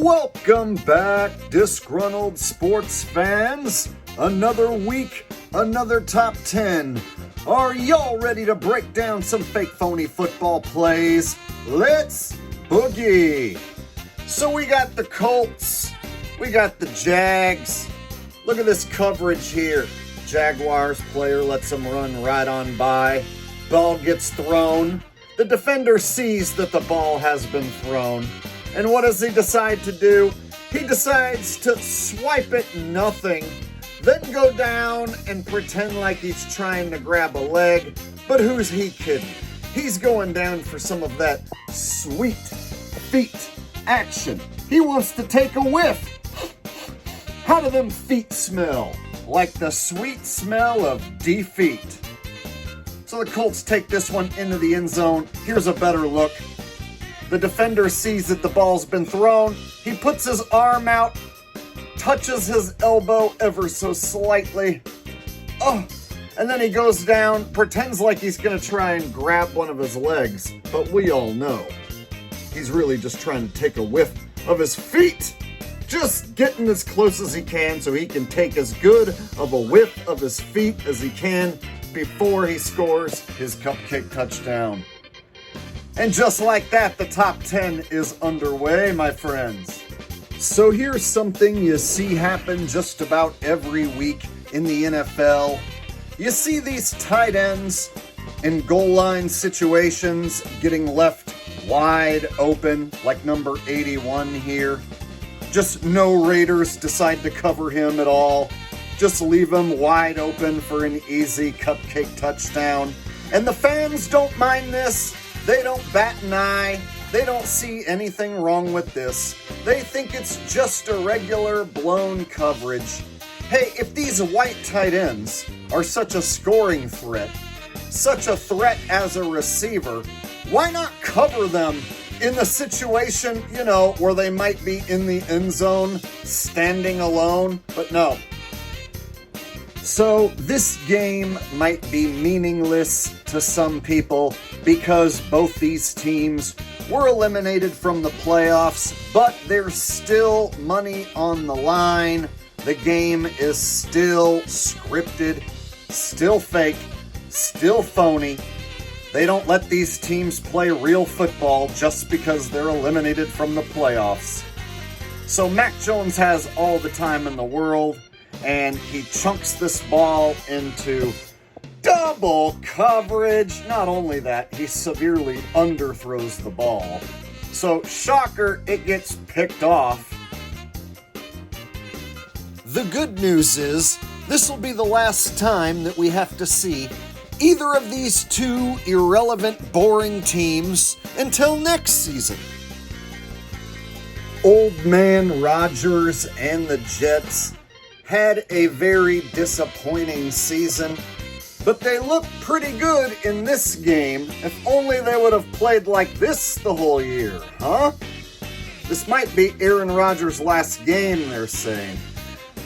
Welcome back, disgruntled sports fans. Another week, another top 10. Are y'all ready to break down some fake phony football plays? Let's boogie. So we got the Colts, we got the Jags. Look at this coverage here. Jaguars player lets him run right on by. Ball gets thrown. The defender sees that the ball has been thrown. And what does he decide to do? He decides to swipe it nothing, then go down and pretend like he's trying to grab a leg. But who's he kidding? He's going down for some of that sweet feet action. He wants to take a whiff. How do them feet smell? Like the sweet smell of defeat. So the Colts take this one into the end zone. Here's a better look. The defender sees that the ball's been thrown. He puts his arm out, touches his elbow ever so slightly. And then he goes down, pretends like he's going to try and grab one of his legs. But we all know he's really just trying to take a whiff of his feet. Just getting as close as he can so he can take as good of a whiff of his feet as he can before he scores his cupcake touchdown. And just like that, the top 10 is underway, my friends. So here's something you see happen just about every week in the NFL. You see these tight ends in goal line situations getting left wide open, like number 81 here. Just no Raiders decide to cover him at all. Just leave him wide open for an easy cupcake touchdown. And the fans don't mind this. They don't bat an eye. They don't see anything wrong with this. They think it's just a regular blown coverage. Hey, if these white tight ends are such a scoring threat, such a threat as a receiver, why not cover them in the situation, where they might be in the end zone, standing alone? But no. So this game might be meaningless to some people because both these teams were eliminated from the playoffs, but there's still money on the line. The game is still scripted, still fake, still phony. They don't let these teams play real football just because they're eliminated from the playoffs. So Mac Jones has all the time in the world, and he chunks this ball into double coverage. Not only that, he severely underthrows the ball. So, shocker, it gets picked off. The good news is, this will be the last time that we have to see either of these two irrelevant, boring teams until next season. Old Man Rodgers and the Jets had a very disappointing season, but they looked pretty good in this game. If only they would have played like this the whole year, huh? This might be Aaron Rodgers' last game, they're saying.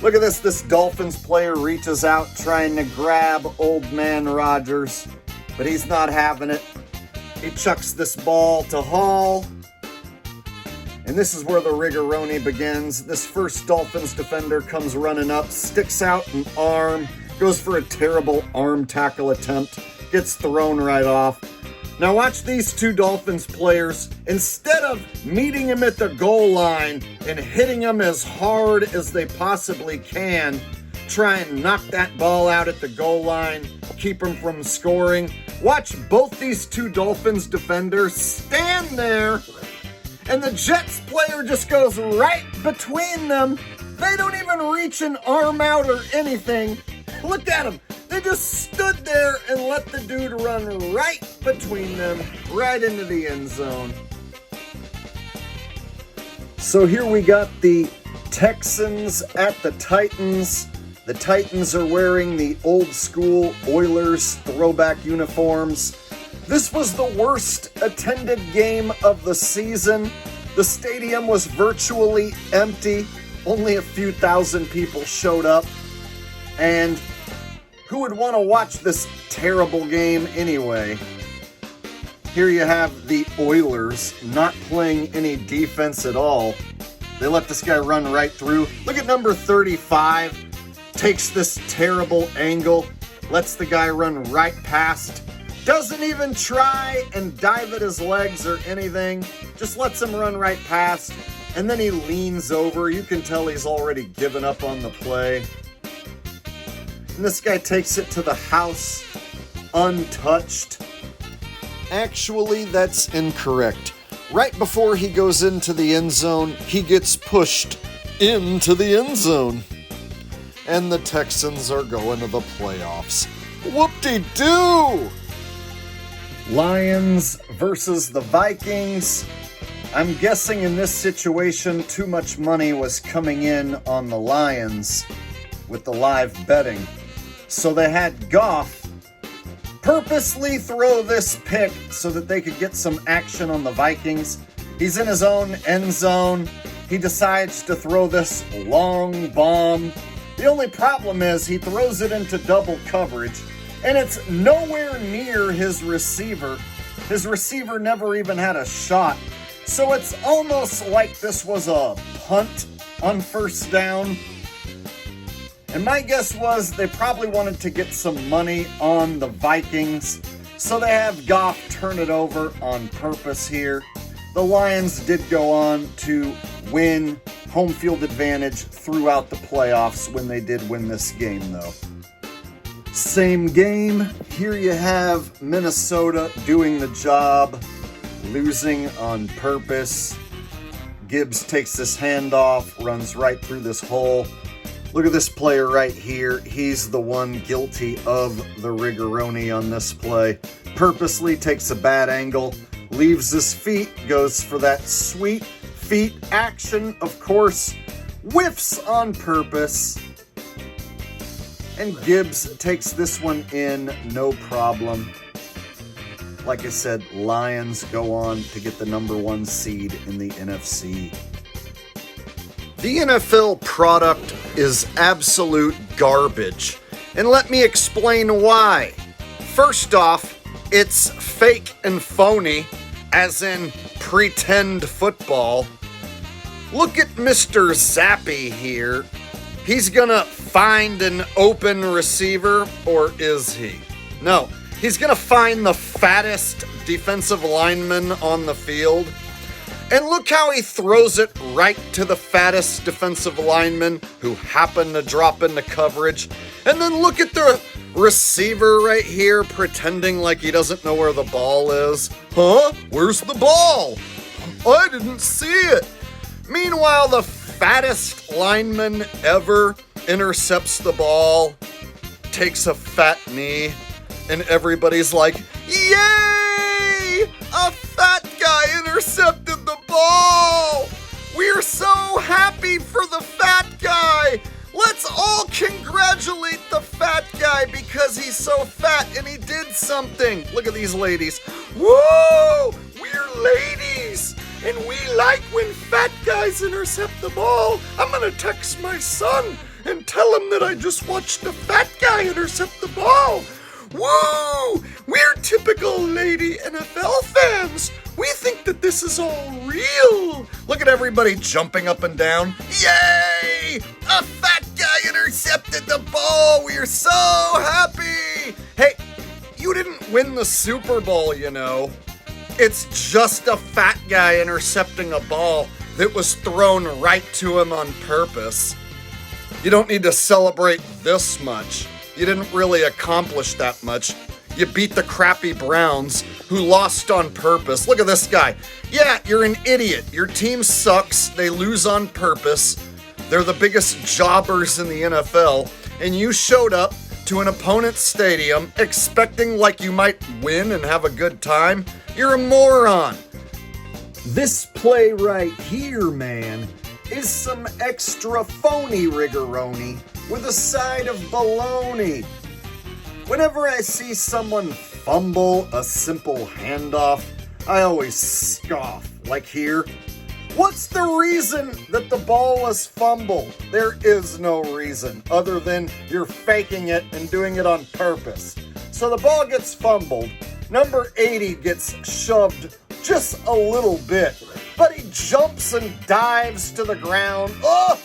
Look at this. This Dolphins player reaches out trying to grab Old Man Rodgers, but he's not having it. He chucks this ball to Hall. And this is where the rigoroni begins. This first Dolphins defender comes running up, sticks out an arm, goes for a terrible arm tackle attempt, gets thrown right off. Now watch these two Dolphins players, instead of meeting him at the goal line and hitting him as hard as they possibly can, try and knock that ball out at the goal line, keep him from scoring. Watch both these two Dolphins defenders stand there, and the Jets player just goes right between them. They don't even reach an arm out or anything. Look at them. They just stood there and let the dude run right between them, right into the end zone. So here we got the Texans at the Titans. The Titans are wearing the old school Oilers throwback uniforms. This was the worst attended game of the season. The stadium was virtually empty. Only a few thousand people showed up. And who would want to watch this terrible game anyway? Here you have the Oilers not playing any defense at all. They let this guy run right through. Look at number 35. Takes this terrible angle. Lets the guy run right past. Doesn't even try and dive at his legs or anything. Just lets him run right past. And then he leans over. You can tell he's already given up on the play. And this guy takes it to the house untouched. Actually, that's incorrect. Right before he goes into the end zone, he gets pushed into the end zone. And the Texans are going to the playoffs. Whoop-de-doo! Lions versus the Vikings. I'm guessing in this situation, too much money was coming in on the Lions with the live betting. So they had Goff purposely throw this pick so that they could get some action on the Vikings. He's in his own end zone. He decides to throw this long bomb. The only problem is he throws it into double coverage, and it's nowhere near his receiver. His receiver never even had a shot. So it's almost like this was a punt on first down. And my guess was they probably wanted to get some money on the Vikings, so they have Goff turn it over on purpose here. The Lions did go on to win home field advantage throughout the playoffs when they did win this game, though. Same game. Here you have Minnesota doing the job, losing on purpose. Gibbs takes this handoff, runs right through this hole. Look at this player right here. He's the one guilty of the rigoroni on this play. Purposely takes a bad angle, leaves his feet, goes for that sweet feet action, of course, whiffs on purpose. And Gibbs takes this one in, no problem. Like I said, Lions go on to get the number 1 seed in the NFC. The NFL product is absolute garbage, and let me explain why. First off, it's fake and phony, as in pretend football. Look at Mr. Zappy here. He's gonna find an open receiver, or is he? No, he's gonna find the fattest defensive lineman on the field. And look how he throws it right to the fattest defensive lineman who happened to drop into coverage. And then look at the receiver right here pretending like he doesn't know where the ball is. Huh? Where's the ball? I didn't see it. Meanwhile, the fattest lineman ever intercepts the ball, takes a fat knee, and everybody's like, yay! A fat guy intercepted the ball! We're so happy for the fat guy! Let's all congratulate the fat guy because he's so fat and he did something. Look at these ladies. Woo! We're ladies! And we like when fat guys intercept the ball. I'm gonna text my son and tell him that I just watched a fat guy intercept the ball. Woo! We're typical lady NFL fans. We think that this is all real. Look at everybody jumping up and down. Yay! A fat guy intercepted the ball. We are so happy. Hey, you didn't win the Super Bowl, you know. It's just a fat guy intercepting a ball that was thrown right to him on purpose. You don't need to celebrate this much. You didn't really accomplish that much. You beat the crappy Browns, who lost on purpose. Look at this guy. Yeah, you're an idiot. Your team sucks. They lose on purpose. They're the biggest jobbers in the NFL. And you showed up to an opponent's stadium expecting like you might win and have a good time. You're a moron. This play right here, man, is some extra phony rigoroni with a side of baloney. Whenever I see someone fumble a simple handoff, I always scoff, like here. What's the reason that the ball was fumbled? There is no reason other than you're faking it and doing it on purpose. So the ball gets fumbled. Number 80 gets shoved just a little bit. but he jumps and dives to the ground. Oh!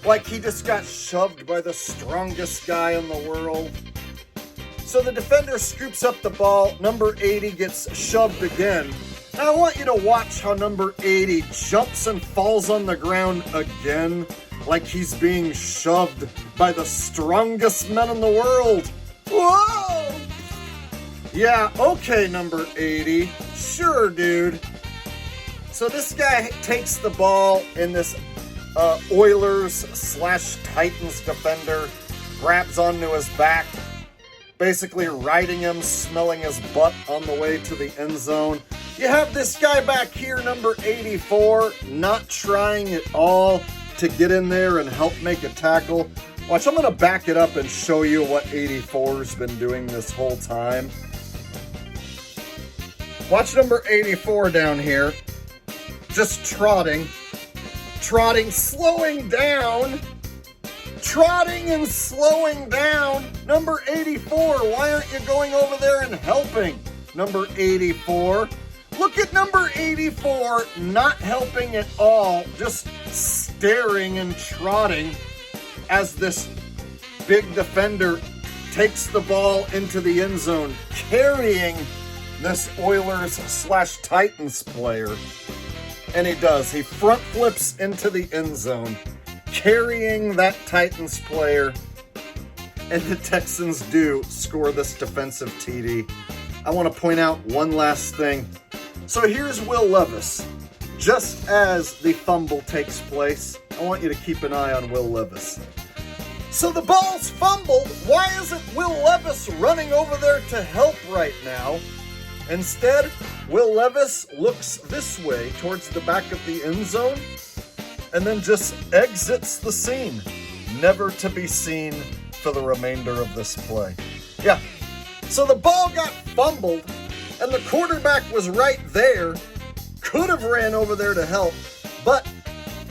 Like he just got shoved by the strongest guy in the world. So the defender scoops up the ball. Number 80 gets shoved again. Now I want you to watch how number 80 jumps and falls on the ground again, like he's being shoved by the strongest men in the world. Whoa! Yeah, okay, number 80. Sure, dude. So this guy takes the ball in this Oilers/Titans defender, grabs onto his back, basically riding him, smelling his butt on the way to the end zone. You have this guy back here, number 84, not trying at all to get in there and help make a tackle. Watch, I'm going to back it up and show you what 84's been doing this whole time. Watch number 84 down here. Just trotting, slowing down. Trotting and slowing down. Number 84, why aren't you going over there and helping? Number 84. Look at number 84 not helping at all, just staring and trotting as this big defender takes the ball into the end zone, carrying this Oilers/Titans player. And he does. He front flips into the end zone, carrying that Titans player. And the Texans do score this defensive TD. I want to point out one last thing. So here's Will Levis. Just as the fumble takes place, I want you to keep an eye on Will Levis. So the ball's fumbled. Why isn't Will Levis running over there to help right now? Instead, Will Levis looks this way towards the back of the end zone and then just exits the scene, never to be seen for the remainder of this play. Yeah, so the ball got fumbled and the quarterback was right there, could have ran over there to help, but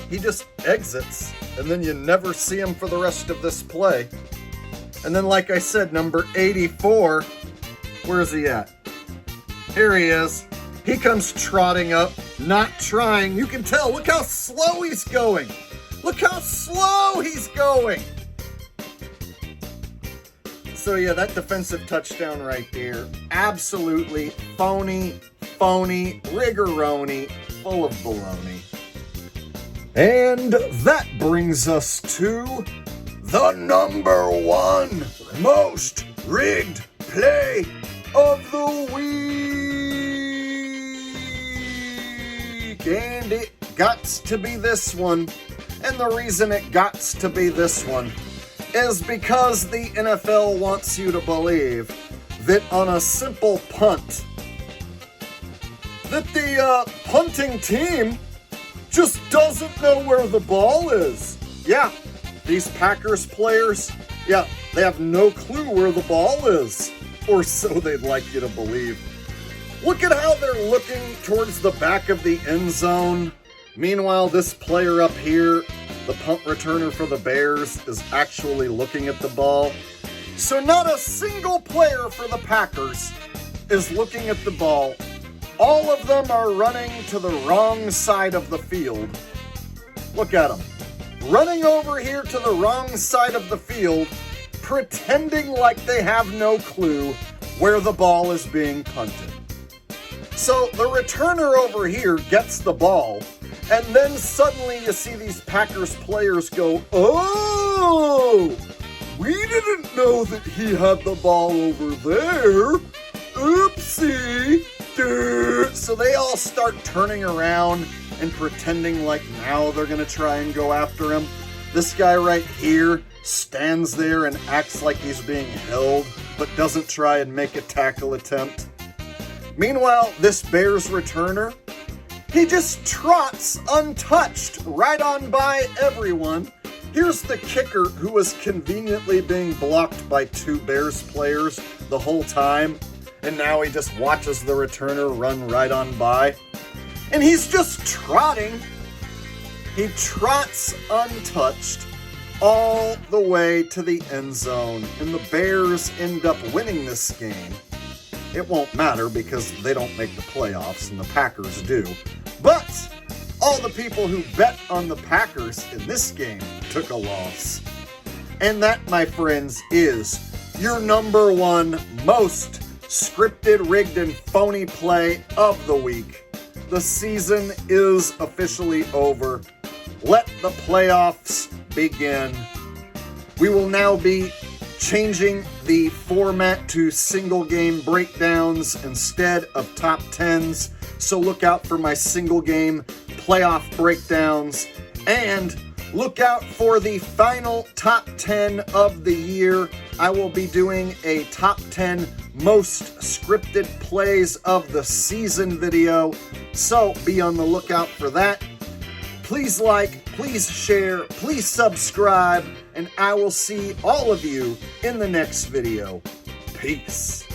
he just exits and then you never see him for the rest of this play. And then, like I said, number 84, where is he at? Here he is. He comes trotting up, not trying. You can tell. Look how slow he's going. Look how slow he's going. So yeah, that defensive touchdown right there, absolutely phony, rigoroni, full of baloney. And that brings us to the number one most rigged play of the week. And it gots to be this one. And the reason it gots to be this one is because the NFL wants you to believe that on a simple punt, that the punting team just doesn't know where the ball is. Yeah, these Packers players, yeah, they have no clue where the ball is. Or so they'd like you to believe. Look at how they're looking towards the back of the end zone. Meanwhile, this player up here, the punt returner for the Bears, is actually looking at the ball. So not a single player for the Packers is looking at the ball. All of them are running to the wrong side of the field. Look at them. Running over here to the wrong side of the field, pretending like they have no clue where the ball is being punted. So the returner over here gets the ball, and then suddenly you see these Packers players go, "Oh, we didn't know that he had the ball over there. Oopsie." So they all start turning around and pretending like now they're going to try and go after him. This guy right here stands there and acts like he's being held, but doesn't try and make a tackle attempt. Meanwhile, this Bears returner, he just trots untouched right on by everyone. Here's the kicker, who was conveniently being blocked by two Bears players the whole time, and now he just watches the returner run right on by. And he's just trotting. He trots untouched all the way to the end zone, and the Bears end up winning this game. It won't matter because they don't make the playoffs and the Packers do. But all the people who bet on the Packers in this game took a loss. And that, my friends, is your number one most scripted, rigged, and phony play of the week. The season is officially over. Let the playoffs begin. We will now be changing the format to single game breakdowns instead of top 10s. So look out for my single game playoff breakdowns, and look out for the final top 10 of the year. I will be doing a top 10 most scripted plays of the season video, so be on the lookout for that. Please like, please share, please subscribe, and I will see all of you in the next video. Peace.